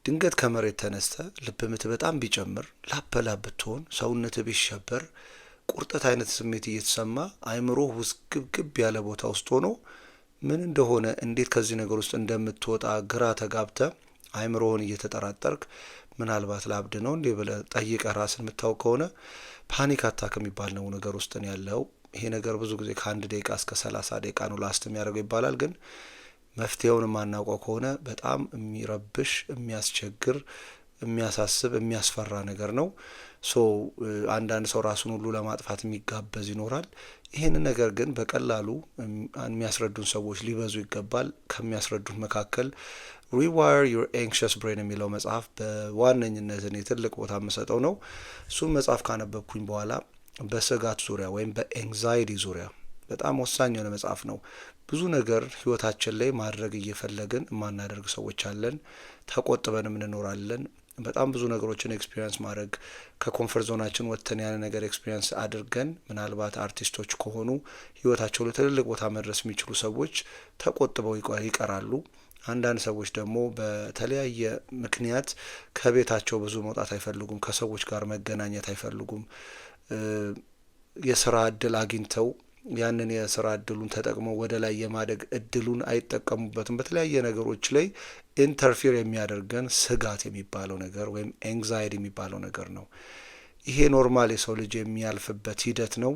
ድንገት ከመሬት ተነስተ ልብ ምት በጣም ቢጨምር ላበላብ ብትሆን ሰውነት ቢሸበር ቁርጠት አይነት ስሜት እየተሰማ አይምሮህ ውስጥ ግብግብ ያለ ቦታ ውስጥ ሆኖ ምን እንደሆነ እንዴት ከዚህ ነገር ውስጥ እንደምትወጣ ግራ ተጋብተ አይምሮህን እየተጠራጠርክ ምናልባት ላብድ ነው እንዴ ብለህ ጠይቀህ ራስን የምታውቅ ከሆነ ፓኒክ አታክ የሚባል ነው ነገር ውስጥ ነው ያለው። ይሄ ነገር ብዙ ጊዜ ከአንድ ደቂቃ እስከ 30 ደቂቃ ነው ላስት የሚያደርገው ይባላል። ግን መፍትሄውን የማናውቀው ከሆነ በጣም የሚረብሽ የሚያስቸግር የሚያሳስብ የሚያስፈራ ነገር ነው። ሶ አንዳንድ ሰው ራሱን ሁሉ ለማጥፋት የሚጋበዝ ይኖራል። ይህንን ነገር ግን በቀላሉ የሚያስረዱን ሰዎች ሊበዙ ይገባል። ከሚያስረዱን መካከል ሪዋየር ዩር ኤንክሸስ ብሬን የሚለው መጽሐፍ በዋነኝነት እኔ ትልቅ ቦታ የምሰጠው ነው። እሱም መጽሐፍ ካነበብኩኝ በኋላ በስጋት ዙሪያ ወይም በኤንግዛይቲ ዙሪያ በጣም ወሳኝ የሆነ መጽሐፍ ነው። ብዙ ነገር ህይወታችን ላይ ማድረግ እየፈለግን የማናደርግ ሰዎች አለን። ተቆጥበንም እንኖራለን። በጣም ብዙ ነገሮችን ኤክስፒሪየንስ ማድረግ ከኮንፈርት ዞናችን ወጥተን ያን ነገር ኤክስፒሪየንስ አድርገን ምናልባት አርቲስቶች ከሆኑ ህይወታቸው ላይ ትልልቅ ቦታ መድረስ የሚችሉ ሰዎች ተቆጥበው ይቀራሉ። አንዳንድ ሰዎች ደግሞ በተለያየ ምክንያት ከቤታቸው ብዙ መውጣት አይፈልጉም። ከሰዎች ጋር መገናኘት አይፈልጉም። የስራ እድል አግኝተው ያንን የስራ እድሉን ተጠቅመው ወደ ላይ የማደግ እድሉን አይጠቀሙበትም። በተለያየ ነገሮች ላይ ኢንተርፊር የሚያደርገን ስጋት የሚባለው ነገር ወይም ኤንግዛይቲ የሚባለው ነገር ነው። ይሄ ኖርማል የሰው ልጅ የሚያልፍበት ሂደት ነው።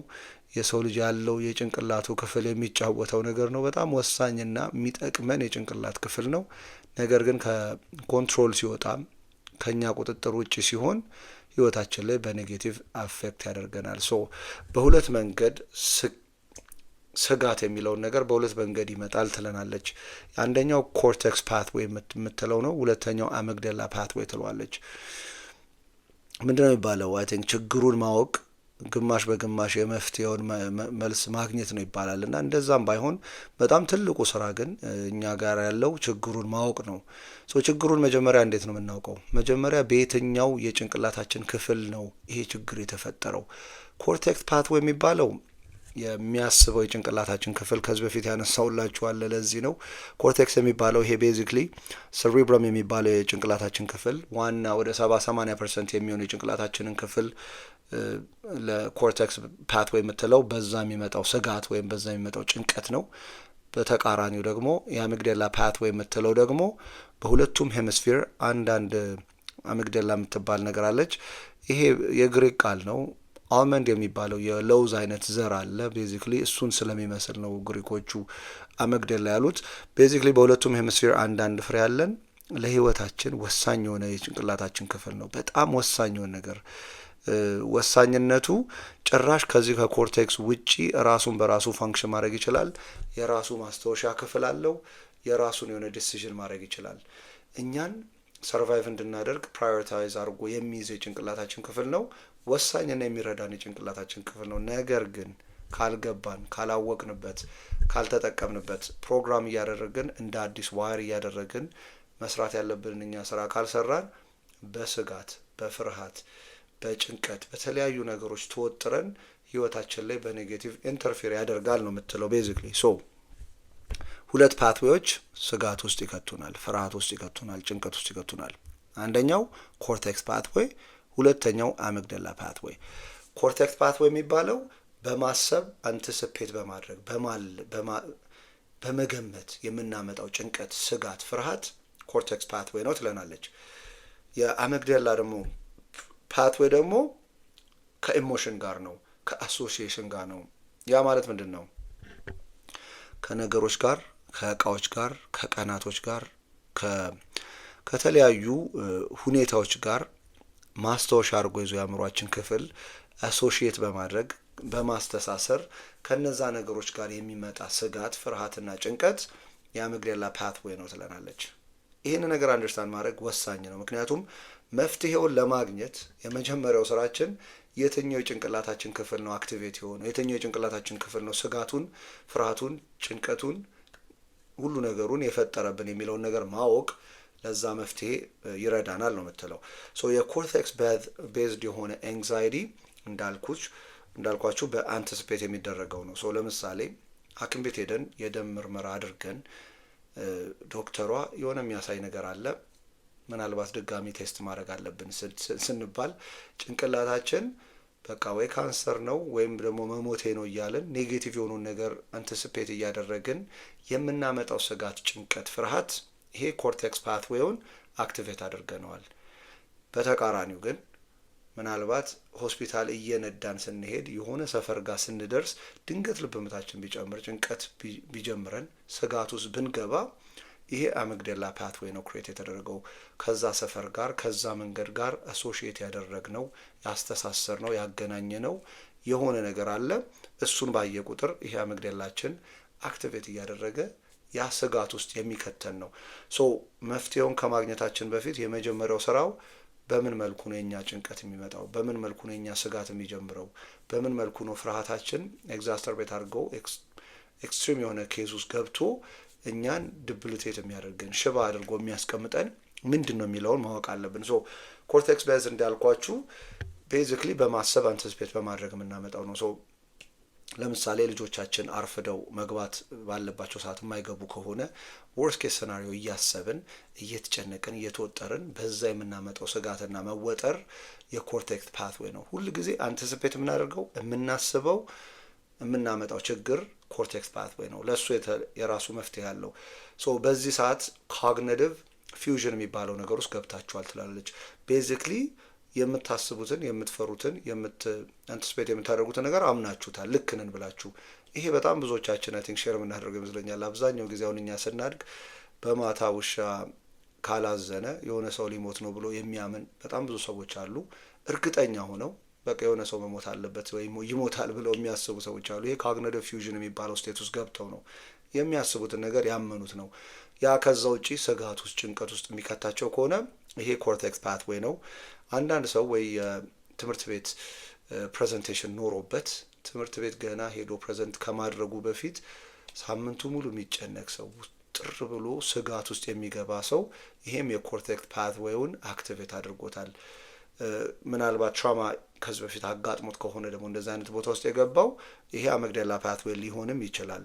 የሰው ልጅ ያለው የጭንቅላቱ ክፍል የሚጫወተው ነገር ነው። በጣም ወሳኝና የሚጠቅመን የጭንቅላት ክፍል ነው። ነገር ግን ከኮንትሮል ሲወጣ ከኛ ቁጥጥር ውጭ ሲሆን ህይወታችን ላይ በኔጌቲቭ አፌክት ያደርገናል። ሶ በሁለት መንገድ ስጋት የሚለውን ነገር በሁለት መንገድ ይመጣል ትለናለች። አንደኛው ኮርቴክስ ፓትዌይ የምትለው ነው። ሁለተኛው አመግደላ ፓትዌይ ትለዋለች። ምንድነው የሚባለው? አይ ቲንክ ችግሩን ማወቅ ግማሽ በግማሽ የመፍትሄውን መልስ ማግኘት ነው ይባላል። እና እንደዛም ባይሆን በጣም ትልቁ ስራ ግን እኛ ጋር ያለው ችግሩን ማወቅ ነው። ችግሩን መጀመሪያ እንዴት ነው የምናውቀው? መጀመሪያ በየትኛው የጭንቅላታችን ክፍል ነው ይሄ ችግር የተፈጠረው? ኮርቴክስ ፓትዌይ የሚባለው የሚያስበው የጭንቅላታችን ክፍል ከዚህ በፊት ያነሳውላችኋል። ለዚህ ነው ኮርቴክስ የሚባለው ይሄ ቤዚክሊ ሰሪብረም የሚባለው የጭንቅላታችን ክፍል ዋና ወደ 70-80% የሚሆን የጭንቅላታችንን ክፍል ለኮርቴክስ ፓትዌይ የምትለው በዛ የሚመጣው ስጋት ወይም በዛ የሚመጣው ጭንቀት ነው። በተቃራኒው ደግሞ የአሚግዳላ ፓትዌይ የምትለው ደግሞ በሁለቱም ሄmisፌር አንዳንድ አሚግዳላ የምትባል ነገር አለች። ይሄ የግሪክ ቃል ነው። አልመንድ የሚባለው የለውዝ አይነት ዘር አለ። ቤዚክሊ እሱን ስለሚመስል ነው ግሪኮቹ አሚግዳላ ያሉት። ቤዚክሊ በሁለቱም ሄmisፌር አንዳንድ ፍሬ አለን። ለህይወታችን ወሳኝ የሆነ የጭንቅላታችን ክፍል ነው። በጣም ወሳኝ የሆነ ነገር ወሳኝነቱ ጭራሽ ከዚህ ከኮርቴክስ ውጪ ራሱን በራሱ ፋንክሽን ማድረግ ይችላል። የራሱ ማስታወሻ ክፍል አለው። የራሱን የሆነ ዲሲዥን ማድረግ ይችላል። እኛን ሰርቫይቭ እንድናደርግ ፕራዮሪታይዝ አድርጎ የሚይዝ የጭንቅላታችን ክፍል ነው። ወሳኝና የሚረዳን የጭንቅላታችን ክፍል ነው። ነገር ግን ካልገባን፣ ካላወቅንበት፣ ካልተጠቀምንበት ፕሮግራም እያደረግን እንደ አዲስ ዋር እያደረግን መስራት ያለብን እኛ ስራ ካልሰራን በስጋት በፍርሃት በጭንቀት በተለያዩ ነገሮች ተወጥረን ህይወታችን ላይ በኔጌቲቭ ኢንተርፌር ያደርጋል ነው የምትለው ቤዚክሊ። ሶ ሁለት ፓትዌዎች ስጋት ውስጥ ይከቱናል፣ ፍርሃት ውስጥ ይከቱናል፣ ጭንቀት ውስጥ ይከቱናል። አንደኛው ኮርቴክስ ፓትዌይ፣ ሁለተኛው አሚግዳላ ፓትዌይ። ኮርቴክስ ፓትዌይ የሚባለው በማሰብ አንቲሲፔት በማድረግ በመገመት የምናመጣው ጭንቀት፣ ስጋት፣ ፍርሃት ኮርቴክስ ፓትዌይ ነው ትለናለች። የአሚግዳላ ደግሞ ፓትዌይ ደግሞ ከኢሞሽን ጋር ነው፣ ከአሶሲዬሽን ጋር ነው። ያ ማለት ምንድን ነው? ከነገሮች ጋር፣ ከእቃዎች ጋር፣ ከቀናቶች ጋር፣ ከተለያዩ ሁኔታዎች ጋር ማስታወሻ አድርጎ ይዞ የአእምሯችን ክፍል አሶሺየት በማድረግ በማስተሳሰር ከነዛ ነገሮች ጋር የሚመጣ ስጋት፣ ፍርሃትና ጭንቀት የአሚግዳላ ፓትዌይ ነው ትለናለች። ይህን ነገር አንደርስታንድ ማድረግ ወሳኝ ነው። ምክንያቱም መፍትሄውን ለማግኘት የመጀመሪያው ስራችን የትኛው የጭንቅላታችን ክፍል ነው አክቲቬት የሆነው፣ የትኛው የጭንቅላታችን ክፍል ነው ስጋቱን፣ ፍርሃቱን፣ ጭንቀቱን፣ ሁሉ ነገሩን የፈጠረብን የሚለውን ነገር ማወቅ ለዛ መፍትሄ ይረዳናል ነው የምትለው። ሶ የኮርቴክስ ቤዝድ የሆነ ኤንግዛይቲ እንዳልኳችሁ በአንቲሲፔት የሚደረገው ነው። ሶ ለምሳሌ ሐኪም ቤት ሄደን የደም ምርመራ አድርገን ዶክተሯ የሆነ የሚያሳይ ነገር አለ ምናልባት ድጋሚ ቴስት ማድረግ አለብን ስንባል ጭንቅላታችን በቃ ወይ ካንሰር ነው ወይም ደግሞ መሞቴ ነው እያለን ኔጌቲቭ የሆኑን ነገር አንቲሲፔት እያደረግን የምናመጣው ስጋት፣ ጭንቀት፣ ፍርሃት ይሄ ኮርቴክስ ፓትዌውን አክቲቬት አድርገነዋል። በተቃራኒው ግን ምናልባት ሆስፒታል እየነዳን ስንሄድ የሆነ ሰፈር ጋር ስንደርስ ድንገት ልብ ምታችን ቢጨምር፣ ጭንቀት ቢጀምረን፣ ስጋት ውስጥ ብንገባ ይሄ አሚግዳላ ፓትዌይ ነው ክሬት የተደረገው። ከዛ ሰፈር ጋር ከዛ መንገድ ጋር አሶሺየት ያደረግነው ያስተሳሰርነው ያገናኘነው የሆነ ነገር አለ። እሱን ባየ ቁጥር ይሄ አሚግዳላችን አክቲቬት እያደረገ ያ ስጋት ውስጥ የሚከተን ነው። ሶ መፍትሄውን ከማግኘታችን በፊት የመጀመሪያው ስራው በምን መልኩ ነው የኛ ጭንቀት የሚመጣው? በምን መልኩ ነው የኛ ስጋት የሚጀምረው? በምን መልኩ ነው ፍርሃታችን ኤግዛስተርቤት አድርገው ኤክስትሪም የሆነ ኬዝ ውስጥ ገብቶ እኛን ድብልቴት የሚያደርገን ሽባ አድርጎ የሚያስቀምጠን ምንድን ነው የሚለውን ማወቅ አለብን። ሶ ኮርቴክስ ቤዝ እንዳልኳችሁ ቤዚክሊ በማሰብ አንቲሲፔት በማድረግ የምናመጣው ነው። ሶ ለምሳሌ ልጆቻችን አርፍደው መግባት ባለባቸው ሰዓት የማይገቡ ከሆነ ወርስት ኬስ ሰናሪዮ እያሰብን እየተጨነቅን እየተወጠርን በዛ የምናመጣው ስጋትና መወጠር የኮርቴክስ ፓትዌይ ነው። ሁል ጊዜ አንቲሲፔት የምናደርገው የምናስበው የምናመጣው ችግር ኮርቴክስ ፓትዌይ ነው። ለእሱ የራሱ መፍትሄ ያለው። ሶ በዚህ ሰዓት ኮግኒቲቭ ፊውዥን የሚባለው ነገር ውስጥ ገብታችኋል ትላለች። ቤዚክሊ የምታስቡትን የምትፈሩትን አንቲሲፔት የምታደርጉትን ነገር አምናችሁታል፣ ልክ ነን ብላችሁ። ይሄ በጣም ብዙዎቻችን አይ ቲንክ ሼር የምናደርገው ይመስለኛል። አብዛኛው ጊዜ አሁን እኛ ስናድግ በማታ ውሻ ካላዘነ የሆነ ሰው ሊሞት ነው ብሎ የሚያምን በጣም ብዙ ሰዎች አሉ። እርግጠኛ ሆነው በቃ የሆነ ሰው መሞት አለበት ወይም ይሞታል ብለው የሚያስቡ ሰዎች አሉ። ይሄ ኮግኒቲቭ ፊውዥን የሚባለው ስቴት ውስጥ ገብተው ነው የሚያስቡትን ነገር ያመኑት ነው። ያ ከዛ ውጪ ስጋት ውስጥ ጭንቀት ውስጥ የሚከታቸው ከሆነ ይሄ ኮርቴክስ ፓትዌይ ነው። አንዳንድ ሰው ወይ ትምህርት ቤት ፕሬዘንቴሽን ኖሮበት ትምህርት ቤት ገና ሄዶ ፕሬዘንት ከማድረጉ በፊት ሳምንቱ ሙሉ የሚጨነቅ ሰው፣ ጥር ብሎ ስጋት ውስጥ የሚገባ ሰው ይሄም የኮርቴክስ ፓትዌውን አክቲቬት አድርጎታል። ምናልባት ትራማ ከዚህ በፊት አጋጥሞት ከሆነ ደግሞ እንደዚህ አይነት ቦታ ውስጥ የገባው ይሄ አሚግዳላ ፓትዌይ ሊሆንም ይችላል።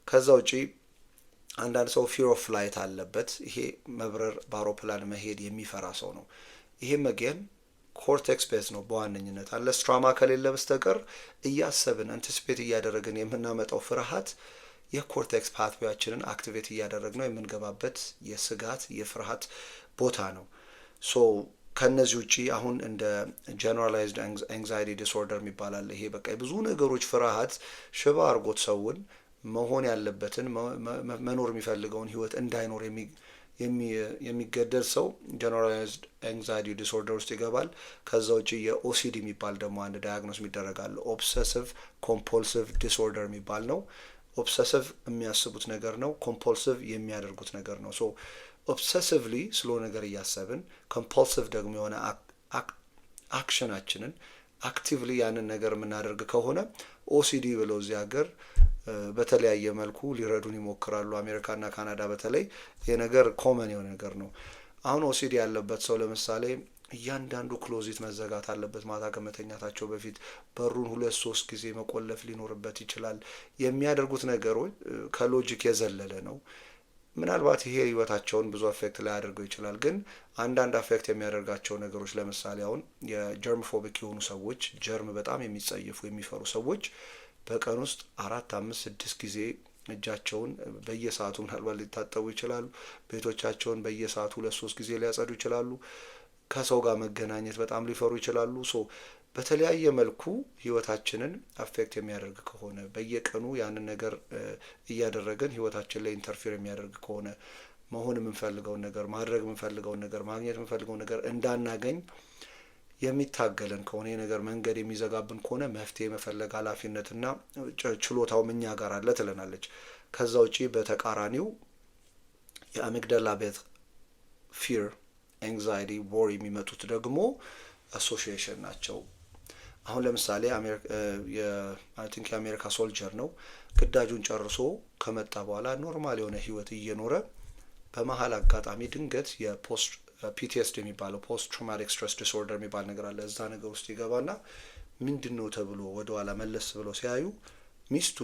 ከዛ ውጪ አንዳንድ ሰው ፊር ኦፍ ፍላይት አለበት። ይሄ መብረር በአውሮፕላን መሄድ የሚፈራ ሰው ነው። ይሄም መገን ኮርቴክስ ቤዝ ነው በዋነኝነት። አለስ ትራማ ከሌለ በስተቀር እያሰብን አንቲሲፔት እያደረግን የምናመጣው ፍርሃት የኮርቴክስ ፓትዌያችንን አክቲቬት እያደረግነው የምንገባበት የስጋት የፍርሃት ቦታ ነው። ሶ ከነዚህ ውጪ አሁን እንደ ጀነራላይዝድ አንግዛይቲ ዲስኦርደር የሚባላል። ይሄ በቃ ብዙ ነገሮች ፍርሃት ሽባ አርጎት ሰውን መሆን ያለበትን መኖር የሚፈልገውን ህይወት እንዳይኖር የሚገደል ሰው ጀነራላይዝድ አንግዛይቲ ዲስኦርደር ውስጥ ይገባል። ከዛ ውጪ የኦሲዲ የሚባል ደግሞ አንድ ዳያግኖስ ይደረጋል። ኦብሰሲቭ ኮምፖልሲቭ ዲስኦርደር የሚባል ነው። ኦብሰሲቭ የሚያስቡት ነገር ነው። ኮምፖልሲቭ የሚያደርጉት ነገር ነው። ሶ ኦብሰሲቭሊ ስሎ ነገር እያሰብን ኮምፖልሲቭ ደግሞ የሆነ አክሽናችንን አክቲቭሊ ያንን ነገር የምናደርግ ከሆነ ኦሲዲ ብለው እዚህ ሀገር በተለያየ መልኩ ሊረዱን ይሞክራሉ። አሜሪካና ካናዳ በተለይ የነገር ኮመን የሆነ ነገር ነው። አሁን ኦሲዲ ያለበት ሰው ለምሳሌ እያንዳንዱ ክሎዚት መዘጋት አለበት። ማታ ከመተኛታቸው በፊት በሩን 2-3 ጊዜ መቆለፍ ሊኖርበት ይችላል። የሚያደርጉት ነገሮች ከሎጂክ የዘለለ ነው። ምናልባት ይሄ ህይወታቸውን ብዙ አፌክት ላይ ያደርገው ይችላል። ግን አንዳንድ አፌክት የሚያደርጋቸው ነገሮች ለምሳሌ አሁን የጀርም ፎቢክ የሆኑ ሰዎች፣ ጀርም በጣም የሚጸየፉ የሚፈሩ ሰዎች በቀን ውስጥ 4-5-6 ጊዜ እጃቸውን በየሰዓቱ ምናልባት ሊታጠቡ ይችላሉ። ቤቶቻቸውን በየሰዓቱ 2-3 ጊዜ ሊያጸዱ ይችላሉ። ከሰው ጋር መገናኘት በጣም ሊፈሩ ይችላሉ። ሶ በተለያየ መልኩ ህይወታችንን አፌክት የሚያደርግ ከሆነ በየቀኑ ያንን ነገር እያደረገን ህይወታችን ላይ ኢንተርፌር የሚያደርግ ከሆነ መሆን የምንፈልገውን ነገር ማድረግ የምንፈልገውን ነገር ማግኘት የምንፈልገውን ነገር እንዳናገኝ የሚታገለን ከሆነ የነገር መንገድ የሚዘጋብን ከሆነ መፍትሄ መፈለግ ኃላፊነትና ችሎታውም እኛ ጋር አለ ትለናለች። ከዛ ውጪ በተቃራኒው የአሚግዳላ ቤት ፊር፣ አንግዛይቲ፣ ወሪ የሚመጡት ደግሞ አሶሺዬሽን ናቸው። አሁን ለምሳሌ አይ ቲንክ የአሜሪካ ሶልጀር ነው ግዳጁን ጨርሶ ከመጣ በኋላ ኖርማል የሆነ ህይወት እየኖረ በመሀል አጋጣሚ ድንገት የፖስት ፒቲኤስዲ የሚባለው ፖስት ትራውማቲክ ስትሬስ ዲስኦርደር የሚባል ነገር አለ። እዛ ነገር ውስጥ ይገባና ምንድነው ተብሎ ወደኋላ መለስ ብለው ሲያዩ ሚስቱ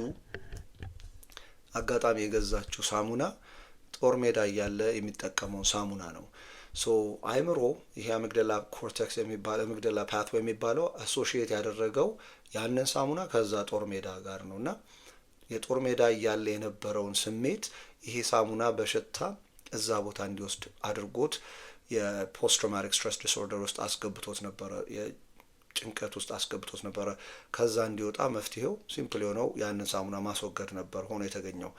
አጋጣሚ የገዛችው ሳሙና ጦር ሜዳ እያለ የሚጠቀመው ሳሙና ነው። ሶ አይምሮ ይሄ አሚግዳላ ኮርቴክስ የሚባለው አሚግዳላ ፓትዌይ የሚባለው አሶሺየት ያደረገው ያንን ሳሙና ከዛ ጦር ሜዳ ጋር ነው እና የጦር ሜዳ እያለ የነበረውን ስሜት ይሄ ሳሙና በሽታ እዛ ቦታ እንዲወስድ አድርጎት የፖስት ትራውማቲክ ስትረስ ዲስኦርደር ውስጥ አስገብቶት ነበረ፣ የጭንቀት ውስጥ አስገብቶት ነበረ። ከዛ እንዲወጣ መፍትሄው ሲምፕል የሆነው ያንን ሳሙና ማስወገድ ነበር ሆኖ የተገኘው።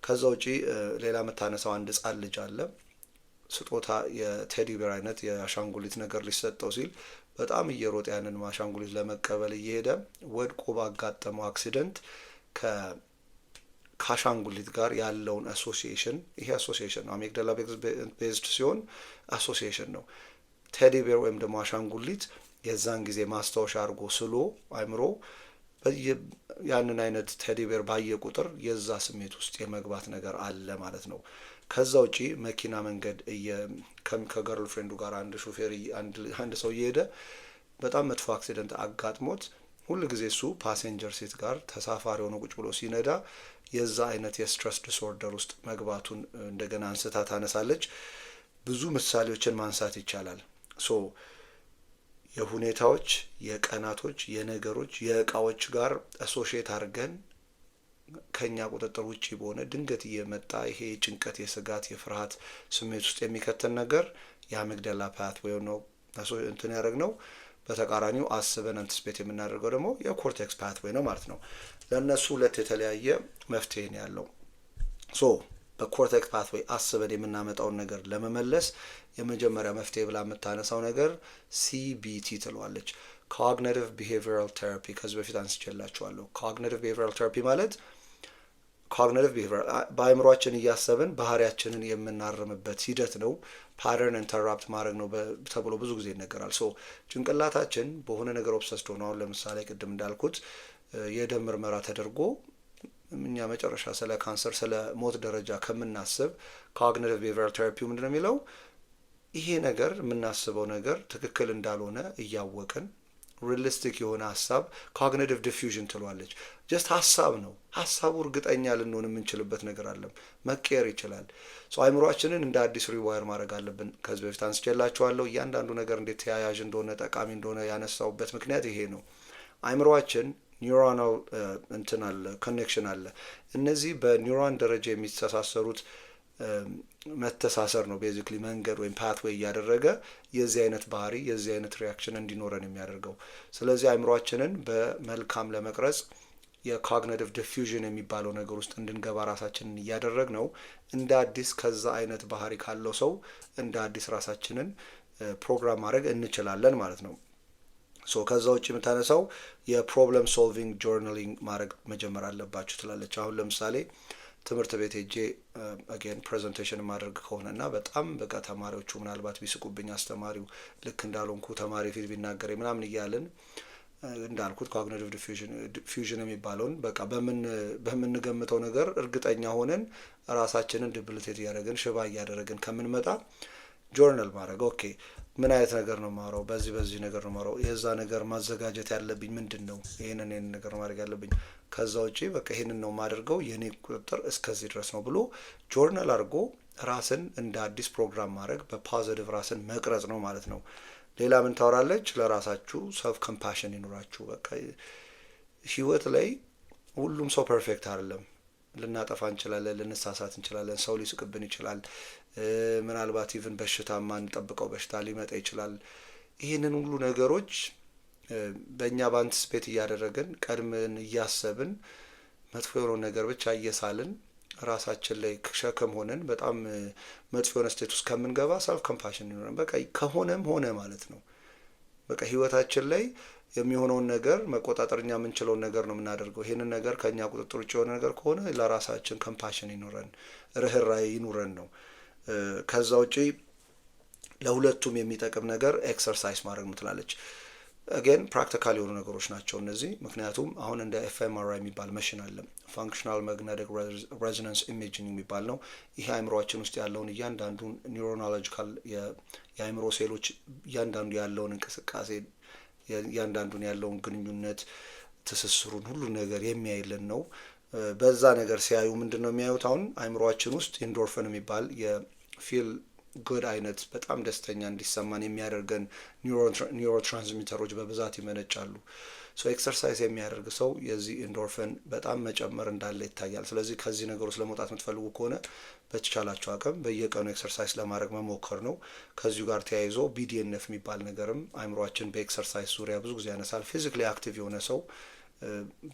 ከዛ ውጪ ሌላ የምታነሳው አንድ ህጻን ልጅ አለ። ስጦታ የቴዲ ቤር አይነት የአሻንጉሊት ነገር ሊሰጠው ሲል በጣም እየሮጠ ያንን አሻንጉሊት ለመቀበል እየሄደ ወድቆ ባጋጠመው አክሲደንት ከአሻንጉሊት ጋር ያለውን አሶሲዬሽን፣ ይሄ አሶሲዬሽን ነው። አሚግዳላ ቤዝድ ሲሆን አሶሲዬሽን ነው። ቴዲ ቤር ወይም ደግሞ አሻንጉሊት የዛን ጊዜ ማስታወሻ አድርጎ ስሎ አይምሮ ያንን አይነት ቴዲ ቤር ባየ ቁጥር የዛ ስሜት ውስጥ የመግባት ነገር አለ ማለት ነው። ከዛ ውጪ መኪና መንገድ ከገርል ፍሬንዱ ጋር አንድ ሾፌር አንድ ሰው እየሄደ በጣም መጥፎ አክሲደንት አጋጥሞት ሁል ጊዜ እሱ ፓሴንጀር ሴት ጋር ተሳፋሪ ሆኖ ቁጭ ብሎ ሲነዳ የዛ አይነት የስትረስ ዲስኦርደር ውስጥ መግባቱን እንደገና አንስታ ታነሳለች። ብዙ ምሳሌዎችን ማንሳት ይቻላል። ሶ የሁኔታዎች፣ የቀናቶች፣ የነገሮች፣ የእቃዎች ጋር አሶሺየት አድርገን ከኛ ቁጥጥር ውጪ በሆነ ድንገት እየመጣ ይሄ የጭንቀት፣ የስጋት፣ የፍርሃት ስሜት ውስጥ የሚከተል ነገር የአሚግዳላ ፓትዌይ ነው እንትን ያደረግ ነው። በተቃራኒው አስበን አንቲስፔት የምናደርገው ደግሞ የኮርቴክስ ፓትዌይ ነው ማለት ነው። ለእነሱ ሁለት የተለያየ መፍትሄ ነው ያለው። ሶ በኮርቴክስ ፓትዌይ አስበን የምናመጣውን ነገር ለመመለስ የመጀመሪያ መፍትሄ ብላ የምታነሳው ነገር ሲቢቲ ትለዋለች። ኮግኒቲቭ ቢሄቪራል ቴራፒ ከዚህ በፊት አንስቼላችኋለሁ። ኮግኒቲቭ ቢሄቪራል ቴራፒ ማለት ኮግኒቲቭ ቢሄቪራል በአእምሯችን እያሰብን ባህሪያችንን የምናርምበት ሂደት ነው። ፓተርን ኢንተራፕት ማድረግ ነው ተብሎ ብዙ ጊዜ ይነገራል። ሶ ጭንቅላታችን በሆነ ነገር ኦብሰስድ ሆኖ አሁን ለምሳሌ ቅድም እንዳልኩት የደም ምርመራ ተደርጎ እኛ መጨረሻ ስለ ካንሰር ስለ ሞት ደረጃ ከምናስብ ኮግኒቲቭ ቢሄቪራል ቴራፒ ምንድን ነው የሚለው ይሄ ነገር የምናስበው ነገር ትክክል እንዳልሆነ እያወቅን ሪሊስቲክ የሆነ ሀሳብ ኮግኒቲቭ ዲፊውዥን ትሏለች። ጀስት ሀሳብ ነው። ሀሳቡ እርግጠኛ ልንሆን የምንችልበት ነገር አለም መቀየር ይችላል። አይምሯችንን እንደ አዲስ ሪዋየር ማድረግ አለብን። ከዚህ በፊት አንስቼላችኋለሁ። እያንዳንዱ ነገር እንዴት ተያያዥ እንደሆነ ጠቃሚ እንደሆነ ያነሳውበት ምክንያት ይሄ ነው። አይምሯችን ኒውሮናል እንትን አለ፣ ኮኔክሽን አለ። እነዚህ በኒውሮን ደረጃ የሚተሳሰሩት መተሳሰር ነው ቤዚክሊ መንገድ ወይም ፓትዌይ እያደረገ የዚህ አይነት ባህሪ የዚህ አይነት ሪያክሽን እንዲኖረን የሚያደርገው። ስለዚህ አይምሯችንን በመልካም ለመቅረጽ የኮግኒቲቭ ዲፊውዥን የሚባለው ነገር ውስጥ እንድንገባ ራሳችንን እያደረግ ነው። እንደ አዲስ ከዛ አይነት ባህሪ ካለው ሰው እንደ አዲስ ራሳችንን ፕሮግራም ማድረግ እንችላለን ማለት ነው። ሶ ከዛ ውጭ የምታነሳው የፕሮብለም ሶልቪንግ ጆርናሊንግ ማድረግ መጀመር አለባችሁ ትላለች። አሁን ለምሳሌ ትምህርት ቤት ሄጄ አጌን ፕሬዘንቴሽን ማድረግ ከሆነና በጣም በቃ ተማሪዎቹ ምናልባት ቢስቁብኝ አስተማሪው ልክ እንዳልሆንኩ ተማሪ ፊት ቢናገረኝ ምናምን እያልን እንዳልኩት ኮግኒቲቭ ዲፊውዥን የሚባለውን በቃ በምንገምተው ነገር እርግጠኛ ሆነን ራሳችንን ዲብሊቴት እያደረግን ሽባ እያደረግን ከምንመጣ ጆርናል ማድረግ ኦኬ ምን አይነት ነገር ነው ማውራው፣ በዚህ ነገር ነው ማውራው፣ የዛ ነገር ማዘጋጀት ያለብኝ ምንድን ነው፣ ይሄንን ነገር ማድረግ ያለብኝ፣ ከዛ ውጪ በቃ ይሄንን ነው ማድርገው፣ የኔ ቁጥጥር እስከዚህ ድረስ ነው ብሎ ጆርናል አድርጎ ራስን እንደ አዲስ ፕሮግራም ማድረግ በፖዚቲቭ ራስን መቅረጽ ነው ማለት ነው። ሌላ ምን ታወራለች? ለራሳችሁ ሰልፍ ኮምፓሽን ይኑራችሁ። በቃ ህይወት ላይ ሁሉም ሰው ፐርፌክት አይደለም። ልናጠፋ እንችላለን፣ ልንሳሳት እንችላለን፣ ሰው ሊስቅብን ይችላል። ምናልባት ኢቭን በሽታ ማንጠብቀው በሽታ ሊመጣ ይችላል። ይህንን ሁሉ ነገሮች በእኛ በአንቲስፔት እያደረግን ቀድመን እያሰብን መጥፎ የሆነውን ነገር ብቻ እየሳልን ራሳችን ላይ ሸክም ሆነን በጣም መጥፎ የሆነ ስቴት ውስጥ ከምንገባ ሰልፍ ኮምፓሽን ይኖረን። በቃ ከሆነም ሆነ ማለት ነው። በቃ ህይወታችን ላይ የሚሆነውን ነገር መቆጣጠር እኛ የምንችለውን ነገር ነው የምናደርገው። ይህንን ነገር ከእኛ ቁጥጥር ውጭ የሆነ ነገር ከሆነ ለራሳችን ኮምፓሽን ይኑረን፣ ርህራሄ ይኑረን ነው። ከዛ ውጪ ለሁለቱም የሚጠቅም ነገር ኤክሰርሳይዝ ማድረግ ነው ትላለች። አጌን ፕራክቲካል የሆኑ ነገሮች ናቸው እነዚህ። ምክንያቱም አሁን እንደ ኤፍኤምአርአይ የሚባል መሽን አለ፣ ፋንክሽናል ማግኔቲክ ሬዞናንስ ኢሜጂንግ የሚባል ነው። ይሄ አእምሮአችን ውስጥ ያለውን እያንዳንዱን ኒውሮሎጂካል የአእምሮ ሴሎች እያንዳንዱ ያለውን እንቅስቃሴ እያንዳንዱን ያለውን ግንኙነት ትስስሩን ሁሉ ነገር የሚያይልን ነው። በዛ ነገር ሲያዩ ምንድን ነው የሚያዩት? አሁን አእምሮአችን ውስጥ ኢንዶርፊን የሚባል የፊል ጉድ አይነት በጣም ደስተኛ እንዲሰማን የሚያደርገን ኒውሮ ትራንስሚተሮች በብዛት ይመነጫሉ። ሶ ኤክሰርሳይዝ የሚያደርግ ሰው የዚህ ኢንዶርፊን በጣም መጨመር እንዳለ ይታያል። ስለዚህ ከዚህ ነገር ውስጥ ለመውጣት የምትፈልጉ ከሆነ በተቻላቸው አቅም በየቀኑ ኤክሰርሳይዝ ለማድረግ መሞከር ነው። ከዚሁ ጋር ተያይዞ ቢዲኤንኤፍ የሚባል ነገርም አይምሯችን በኤክሰርሳይዝ ዙሪያ ብዙ ጊዜ ያነሳል። ፊዚካሊ አክቲቭ የሆነ ሰው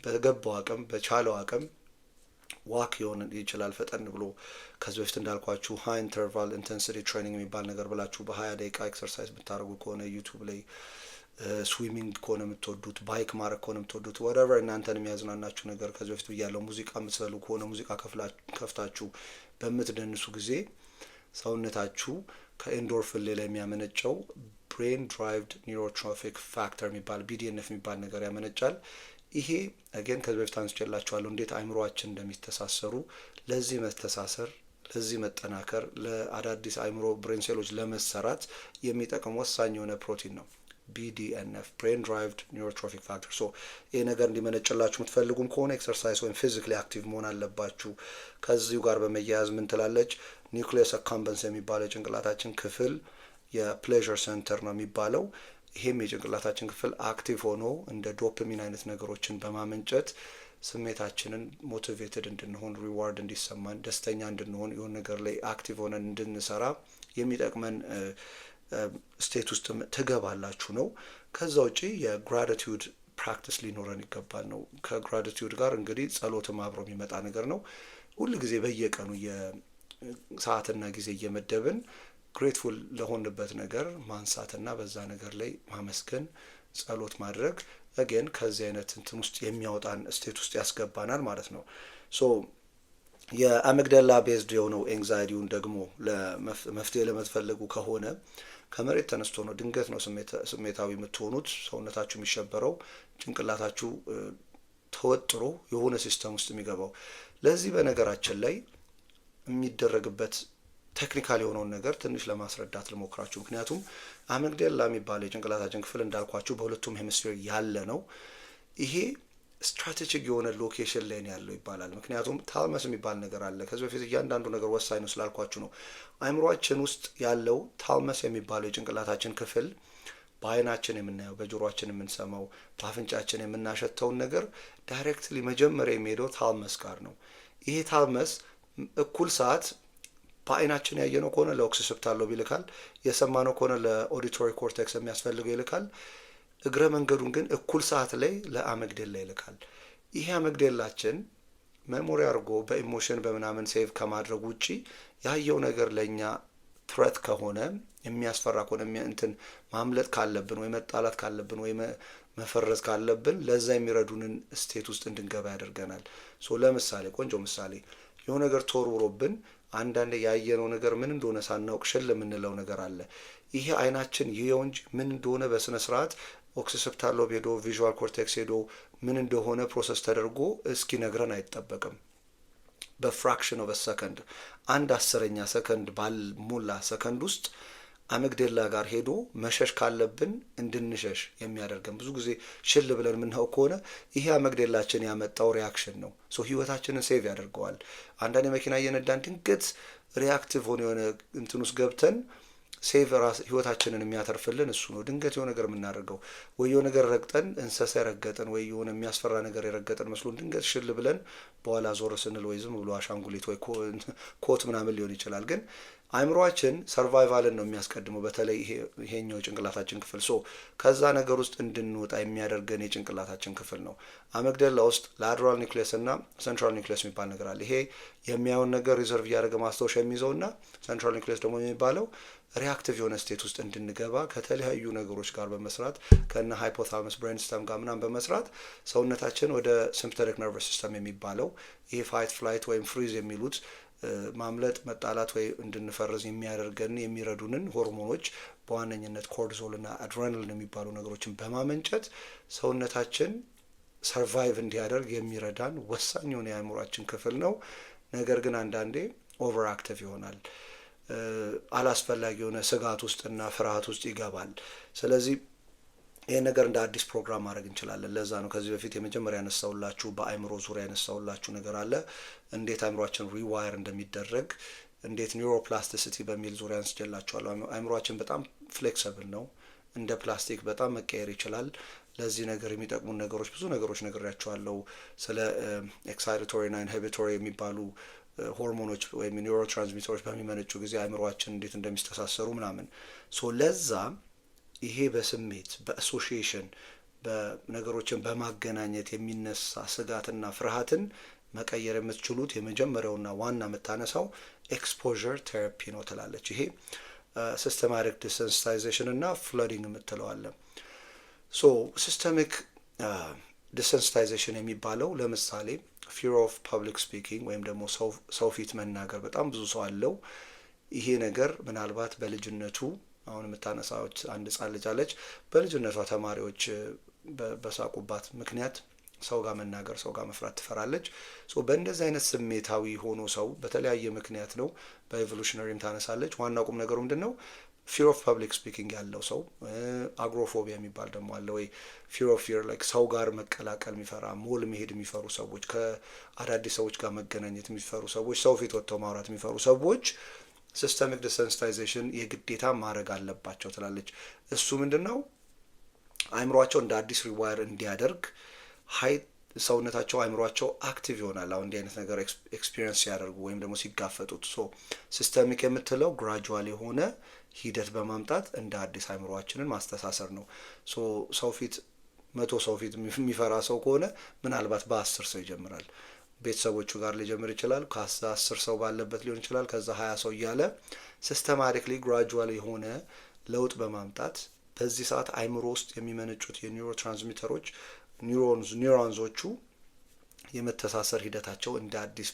በገባው አቅም በቻለው አቅም ዋክ ሊሆን ይችላል ፈጠን ብሎ። ከዚህ በፊት እንዳልኳችሁ ሃይ ኢንተርቫል ኢንቴንሲቲ ትሬኒንግ የሚባል ነገር ብላችሁ በ20 ደቂቃ ኤክሰርሳይዝ ብታደርጉ ከሆነ ዩቱብ ላይ ስዊሚንግ ከሆነ የምትወዱት፣ ባይክ ማድረግ ከሆነ የምትወዱት፣ ወደቨር እናንተን የሚያዝናናችሁ ነገር ከዚህ በፊት ብያለሁ። ሙዚቃ የምትሰሉ ከሆነ ሙዚቃ ከፍታችሁ በምትደንሱ ጊዜ ሰውነታችሁ ከኤንዶርፊን ሌላ የሚያመነጨው ብሬን ድራይቭድ ኒውሮትሮፊክ ፋክተር የሚባል ቢዲኤንኤፍ የሚባል ነገር ያመነጫል። ይሄ አገን ከዚህ በፊት አንስቼላችኋለሁ እንዴት አይምሮአችን እንደሚተሳሰሩ። ለዚህ መተሳሰር፣ ለዚህ መጠናከር፣ ለአዳዲስ አይምሮ ብሬን ሴሎች ለመሰራት የሚጠቅም ወሳኝ የሆነ ፕሮቲን ነው ቢዲኤንኤፍ ብሬን ድራይቭድ ኒውሮትሮፊክ ፋክተር። ሶ ይህ ነገር እንዲመነጭላችሁ የምትፈልጉም ከሆነ ኤክሰርሳይዝ ወይም ፊዚካሊ አክቲቭ መሆን አለባችሁ። ከዚሁ ጋር በመያያዝ ምን ትላለች ኒውክሊየስ አካምበንስ የሚባለው የጭንቅላታችን ክፍል የፕሌዥር ሴንተር ነው የሚባለው። ይሄም የጭንቅላታችን ክፍል አክቲቭ ሆኖ እንደ ዶፓሚን አይነት ነገሮችን በማመንጨት ስሜታችንን ሞቲቬትድ እንድንሆን፣ ሪዋርድ እንዲሰማን፣ ደስተኛ እንድንሆን፣ የሆነ ነገር ላይ አክቲቭ ሆነን እንድንሰራ የሚጠቅመን ስቴት ውስጥ ትገባላችሁ ነው። ከዛ ውጪ የግራቲቲዩድ ፕራክቲስ ሊኖረን ይገባል ነው። ከግራቲቲዩድ ጋር እንግዲህ ጸሎትም አብሮ የሚመጣ ነገር ነው። ሁል ጊዜ በየቀኑ የሰዓትና ጊዜ እየመደብን ግሬትፉል ለሆንበት ነገር ማንሳትና በዛ ነገር ላይ ማመስገን፣ ጸሎት ማድረግ አገን ከዚህ አይነት እንትን ውስጥ የሚያወጣን ስቴት ውስጥ ያስገባናል ማለት ነው። ሶ የአሚግዳላ ቤዝድ የሆነው ኤንግዛይቲውን ደግሞ መፍትሄ ለምትፈልጉ ከሆነ ከመሬት ተነስቶ ነው። ድንገት ነው ስሜታዊ የምትሆኑት፣ ሰውነታችሁ የሚሸበረው፣ ጭንቅላታችሁ ተወጥሮ የሆነ ሲስተም ውስጥ የሚገባው። ለዚህ በነገራችን ላይ የሚደረግበት ቴክኒካል የሆነውን ነገር ትንሽ ለማስረዳት ልሞክራችሁ። ምክንያቱም አሚግዳላ የሚባለው የጭንቅላታችን ክፍል እንዳልኳችሁ በሁለቱም ሄሚስፌር ያለ ነው። ይሄ ስትራቴጂክ የሆነ ሎኬሽን ላይ ነው ያለው ይባላል። ምክንያቱም ታልመስ የሚባል ነገር አለ። ከዚህ በፊት እያንዳንዱ ነገር ወሳኝ ነው ስላልኳችሁ ነው። አይምሯችን ውስጥ ያለው ታልመስ የሚባለው የጭንቅላታችን ክፍል በአይናችን የምናየው፣ በጆሮአችን የምንሰማው፣ በአፍንጫችን የምናሸተውን ነገር ዳይሬክትሊ መጀመሪያ የሚሄደው ታልመስ ጋር ነው። ይሄ ታልመስ እኩል ሰዓት በአይናችን ያየነው ከሆነ ለኦክሲሲፕታል ሎብ ይልካል፣ የሰማነው ከሆነ ለኦዲቶሪ ኮርቴክስ የሚያስፈልገው ይልካል። እግረ መንገዱን ግን እኩል ሰዓት ላይ ለአሚግዳላ ይልካል። ይሄ አሚግዳላችን ሜሞሪ አድርጎ በኢሞሽን በምናምን ሴቭ ከማድረግ ውጪ ያየው ነገር ለእኛ ትረት ከሆነ የሚያስፈራ ከሆነ እንትን ማምለጥ ካለብን ወይ መጣላት ካለብን ወይ መፈረዝ ካለብን ለዛ የሚረዱንን ስቴት ውስጥ እንድንገባ ያደርገናል። ሶ ለምሳሌ ቆንጆ ምሳሌ የሆነ ነገር ተወርውሮብን አንዳንዴ ያየነው ነገር ምን እንደሆነ ሳናውቅ ሽል የምንለው ነገር አለ። ይሄ አይናችን ይሄው እንጂ ምን እንደሆነ በስነ ስርዓት ኦክሲሲፕታል ሎብ ሄዶ ቪዥዋል ኮርቴክስ ሄዶ ምን እንደሆነ ፕሮሰስ ተደርጎ እስኪ ነግረን አይጠበቅም። በፍራክሽን ኦፍ ሰከንድ 1/10ኛ ሰከንድ ባልሞላ ሰከንድ ውስጥ አሚግዳላ ጋር ሄዶ መሸሽ ካለብን እንድንሸሽ የሚያደርገን። ብዙ ጊዜ ሽል ብለን የምናው ከሆነ ይሄ አሚግዳላችን ያመጣው ሪያክሽን ነው። ሶ ህይወታችንን ሴቭ ያደርገዋል። አንዳንድ መኪና እየነዳን ድንገት ሪያክቲቭ ሆነ የሆነ እንትን ውስጥ ገብተን ሴቭ ራስ ህይወታችንን የሚያተርፍልን እሱ ነው። ድንገት የሆነ ነገር የምናደርገው ወይ የሆነ ነገር ረግጠን እንስሳ የረገጠን ወይ የሆነ የሚያስፈራ ነገር የረገጠን መስሎን ድንገት ሽል ብለን በኋላ ዞር ስንል ወይ ዝም ብሎ አሻንጉሊት ወይ ኮት ምናምን ሊሆን ይችላል። ግን አይምሯችን ሰርቫይቫልን ነው የሚያስቀድመው፣ በተለይ ይሄኛው የጭንቅላታችን ክፍል። ሶ ከዛ ነገር ውስጥ እንድንወጣ የሚያደርገን የጭንቅላታችን ክፍል ነው። አሚግዳላ ውስጥ ላተራል ኒውክሊየስ እና ሴንትራል ኒውክሊየስ የሚባል ነገር አለ። ይሄ የሚያዩን ነገር ሪዘርቭ እያደረገ ማስታወሻ የሚይዘው እና ሴንትራል ኒውክሊየስ ደግሞ የሚባለው ሪአክቲቭ የሆነ ስቴት ውስጥ እንድንገባ ከተለያዩ ነገሮች ጋር በመስራት ከነ ሃይፖታለመስ ብሬን ሲስተም ጋር ምናምን በመስራት ሰውነታችን ወደ ሲምፓቴቲክ ነርቨስ ሲስተም የሚባለው ይሄ ፋይት ፍላይት ወይም ፍሪዝ የሚሉት ማምለጥ፣ መጣላት ወይ እንድንፈርዝ የሚያደርገን የሚረዱንን ሆርሞኖች በዋነኝነት ኮርቲዞል እና አድሬናሊን የሚባሉ ነገሮችን በማመንጨት ሰውነታችን ሰርቫይቭ እንዲያደርግ የሚረዳን ወሳኝ የሆነ የአእምሯችን ክፍል ነው። ነገር ግን አንዳንዴ ኦቨር አክቲቭ ይሆናል። አላስፈላጊ የሆነ ስጋት ውስጥና ፍርሃት ውስጥ ይገባል። ስለዚህ ይሄን ነገር እንደ አዲስ ፕሮግራም ማድረግ እንችላለን። ለዛ ነው ከዚህ በፊት የመጀመሪያ ያነሳውላችሁ በአእምሮ ዙሪያ ያነሳውላችሁ ነገር አለ። እንዴት አእምሯችን ሪዋየር እንደሚደረግ እንዴት ኒውሮፕላስቲሲቲ በሚል ዙሪያ አንስጀላችኋለሁ። አእምሯችን በጣም ፍሌክሰብል ነው፣ እንደ ፕላስቲክ በጣም መቀየር ይችላል። ለዚህ ነገር የሚጠቅሙ ነገሮች ብዙ ነገሮች ነግሬያችኋለሁ። ስለ ኤክሳይቶሪ እና ኢንሂቢቶሪ የሚባሉ ሆርሞኖች ወይም ኒውሮ ትራንስሚተሮች በሚመነጩ ጊዜ አእምሯችን እንዴት እንደሚስተሳሰሩ ምናምን። ሶ ለዛ ይሄ በስሜት በአሶሺዬሽን በነገሮችን በማገናኘት የሚነሳ ስጋትና ፍርሃትን መቀየር የምትችሉት የመጀመሪያውና ዋና የምታነሳው ኤክስፖዠር ቴራፒ ነው ትላለች። ይሄ ሲስተማቲክ ዲሰንሲታይዜሽን እና ፍለዲንግ የምትለዋለን። ሶ ሲስተሚክ ዲሰንሲታይዜሽን የሚባለው ለምሳሌ ፊር ኦፍ ፐብሊክ ስፒኪንግ ወይም ደግሞ ሰው ፊት መናገር በጣም ብዙ ሰው አለው። ይሄ ነገር ምናልባት በልጅነቱ አሁን የምታነሳዎች አንድ ህጻን ልጅ አለች። በልጅነቷ ተማሪዎች በሳቁባት ምክንያት ሰው ጋር መናገር ሰው ጋር መፍራት ትፈራለች። ሶ በእንደዚህ አይነት ስሜታዊ ሆኖ ሰው በተለያየ ምክንያት ነው በኤቮሉሽነሪም ታነሳለች። ዋናው ቁም ነገሩ ምንድን ነው? ፊር ኦፍ ፐብሊክ ስፒኪንግ ያለው ሰው፣ አግሮፎቢያ የሚባል ደግሞ አለ ወይ ፊር ኦፍ ፊር ላይክ ሰው ጋር መቀላቀል የሚፈራ ሞል መሄድ የሚፈሩ ሰዎች፣ ከአዳዲስ ሰዎች ጋር መገናኘት የሚፈሩ ሰዎች፣ ሰው ፊት ወጥተው ማውራት የሚፈሩ ሰዎች ሲስተሚክ ዲሰንሲታይዜሽን የግዴታ ማድረግ አለባቸው ትላለች። እሱ ምንድን ነው? አእምሯቸው እንደ አዲስ ሪዋየር እንዲያደርግ ሰውነታቸው አእምሯቸው አክቲቭ ይሆናል። አሁን እንዲህ አይነት ነገር ኤክስፒሪየንስ ሲያደርጉ ወይም ደግሞ ሲጋፈጡት። ሶ ሲስተሚክ የምትለው ግራጁዋል የሆነ ሂደት በማምጣት እንደ አዲስ አእምሯችንን ማስተሳሰር ነው። ሶ ሰው ፊት 100 ሰው ፊት የሚፈራ ሰው ከሆነ ምናልባት በ10 ሰው ይጀምራል። ቤተሰቦቹ ጋር ሊጀምር ይችላል። ከ10 ሰው ባለበት ሊሆን ይችላል። ከዛ 20 ሰው እያለ ሲስተማቲክሊ ግራጁዋል የሆነ ለውጥ በማምጣት በዚህ ሰዓት አእምሮ ውስጥ የሚመነጩት የኒውሮ ትራንስሚተሮች ኒውሮንዞቹ የመተሳሰር ሂደታቸው እንደ አዲስ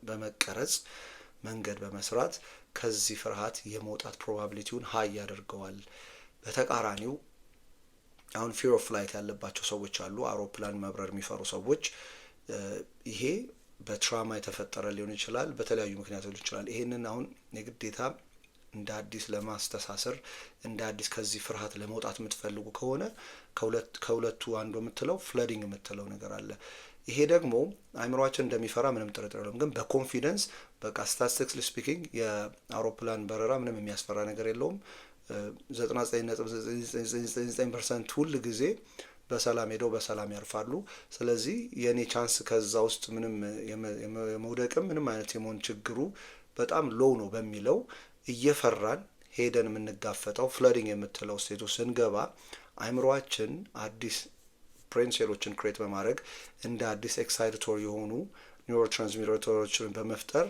በመቀረጽ መንገድ በመስራት ከዚህ ፍርሃት የመውጣት ፕሮባቢሊቲውን ሀይ ያደርገዋል። በተቃራኒው አሁን ፊር ኦፍ ፍላይት ያለባቸው ሰዎች አሉ፣ አውሮፕላን መብረር የሚፈሩ ሰዎች። ይሄ በትራማ የተፈጠረ ሊሆን ይችላል፣ በተለያዩ ምክንያቶች ሊሆን ይችላል። ይሄንን አሁን የግዴታ እንደ አዲስ ለማስተሳሰር እንደ አዲስ ከዚህ ፍርሃት ለመውጣት የምትፈልጉ ከሆነ ከሁለቱ አንዱ የምትለው ፍለዲንግ የምትለው ነገር አለ። ይሄ ደግሞ አእምሯችን እንደሚፈራ ምንም ጥርጥር የለውም። ግን በኮንፊደንስ በቃ ስታቲስቲክስሊ ስፒኪንግ የአውሮፕላን በረራ ምንም የሚያስፈራ ነገር የለውም። 99.99% ሁል ጊዜ በሰላም ሄደው በሰላም ያርፋሉ። ስለዚህ የኔ ቻንስ ከዛ ውስጥ ምንም የመውደቅም ምንም አይነት የመሆን ችግሩ በጣም ሎው ነው በሚለው እየፈራን ሄደን የምንጋፈጠው ፍለዲንግ የምትለው ስቴቱ ስንገባ አእምሯችን አዲስ ብሬን ሴሎችን ክሬት በማድረግ እንደ አዲስ ኤክሳይቶሪ የሆኑ ኒውሮ ትራንስሚተሮችን በመፍጠር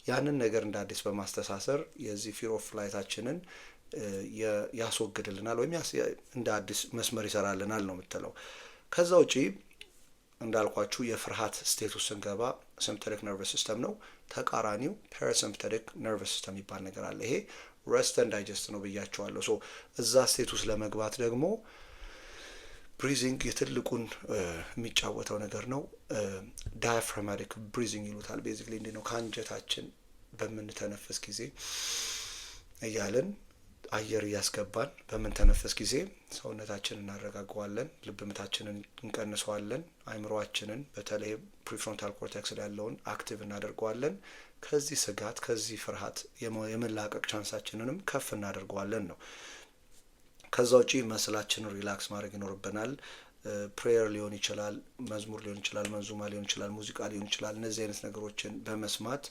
ያንን ነገር እንደ አዲስ በማስተሳሰር የዚህ ፊር ኦፍ ፍላይታችንን ያስወግድልናል ወይም እንደ አዲስ መስመር ይሰራልናል ነው የምትለው። ከዛ ውጪ እንዳልኳችሁ የፍርሃት ስቴቱ ስንገባ ሲምፕተቲክ ነርቨስ ሲስተም ነው። ተቃራኒው ፓራሲምፕተቲክ ነርቨስ ሲስተም የሚባል ነገር አለ። ይሄ ረስት ኤንድ ዳይጀስት ነው ብያቸዋለሁ። ሶ እዛ ስቴት ውስጥ ለመግባት ደግሞ ብሪዚንግ የትልቁን የሚጫወተው ነገር ነው። ዳያፍራማቲክ ብሪዚንግ ይሉታል። ቤዚክሊ እንዲህ ነው። ከአንጀታችን በምንተነፍስ ጊዜ እያለን አየር እያስገባን በምንተነፍስ ጊዜ ሰውነታችንን እናረጋገዋለን፣ ልብ ምታችንን እንቀንሰዋለን፣ አእምሮአችንን በተለይ ፕሪፍሮንታል ኮርቴክስ ላይ ያለውን አክቲቭ እናደርገዋለን። ከዚህ ስጋት ከዚህ ፍርሃት የመላቀቅ ቻንሳችንንም ከፍ እናደርገዋለን ነው። ከዛ ውጪ መስላችንን ሪላክስ ማድረግ ይኖርብናል። ፕሬየር ሊሆን ይችላል፣ መዝሙር ሊሆን ይችላል፣ መንዙማ ሊሆን ይችላል፣ ሙዚቃ ሊሆን ይችላል። እነዚህ አይነት ነገሮችን በመስማት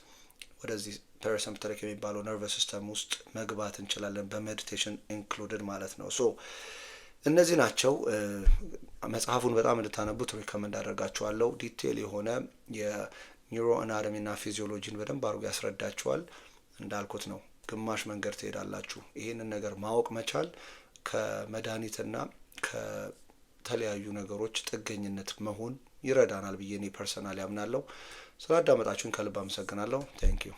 ወደዚህ ፓራሲምፕተቲክ የሚባለው ነርቨስ ሲስተም ውስጥ መግባት እንችላለን፣ በሜዲቴሽን ኢንክሉድድ ማለት ነው። ሶ እነዚህ ናቸው። መጽሐፉን በጣም እንድታነቡት ሪከመንድ አደርጋችኋለሁ። ዲቴል የሆነ የኒውሮ አናቶሚና ፊዚዮሎጂን በደንብ አድርጎ ያስረዳችኋል። እንዳልኩት ነው፣ ግማሽ መንገድ ትሄዳላችሁ። ይህንን ነገር ማወቅ መቻል ከመድኃኒትና ከተለያዩ ነገሮች ጥገኝነት መሆን ይረዳናል ብዬ እኔ ፐርሰናል ያምናለሁ። ስላዳመጣችሁን ከልብ አመሰግናለሁ። ቴንክ ዩ።